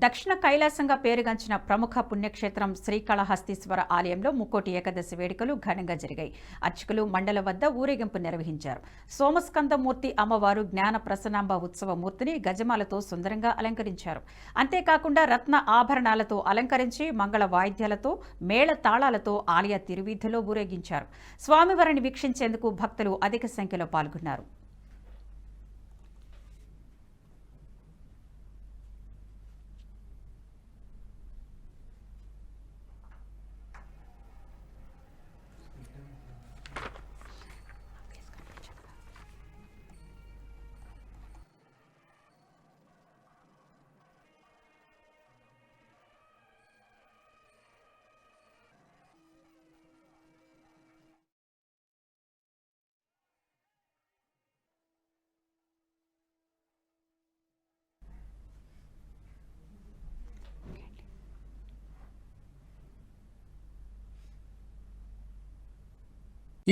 దక్షిణ కైలాసంగా పేరుగాంచిన ప్రముఖ పుణ్యక్షేత్రం శ్రీకాళహస్తీశ్వర ఆలయంలో ముక్కోటి ఏకాదశి వేడుకలు ఘనంగా జరిగాయి. అర్చకులు మండల వద్ద ఊరేగింపు నిర్వహించారు. సోమస్కందమూర్తి అమ్మవారు జ్ఞాన ప్రసన్నాంబ ఉత్సవ మూర్తిని గజమాలతో సుందరంగా అలంకరించారు. అంతేకాకుండా రత్న ఆభరణాలతో అలంకరించి మంగళ వాయిద్యాలతో మేళ తాళాలతో ఆలయ తిరువీధిలో ఊరేగించారు. స్వామివారిని వీక్షించేందుకు భక్తులు అధిక సంఖ్యలో పాల్గొన్నారు.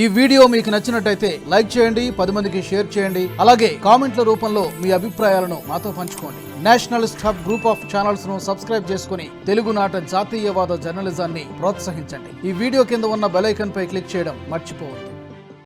ఈ వీడియో మీకు నచ్చినట్టయితే లైక్ చేయండి, 10 మందికి షేర్ చేయండి. అలాగే కామెంట్ల రూపంలో మీ అభిప్రాయాలను మాతో పంచుకోండి. Nationalist hub group of channels ను సబ్స్క్రైబ్ చేసుకుని తెలుగునాట జాతీయవాద జర్నలిజాన్ని ప్రోత్సహించండి. ఈ వీడియో కింద ఉన్న బెల్ ఐకాన్ పై క్లిక్ చేయడం మర్చిపోవద్దు.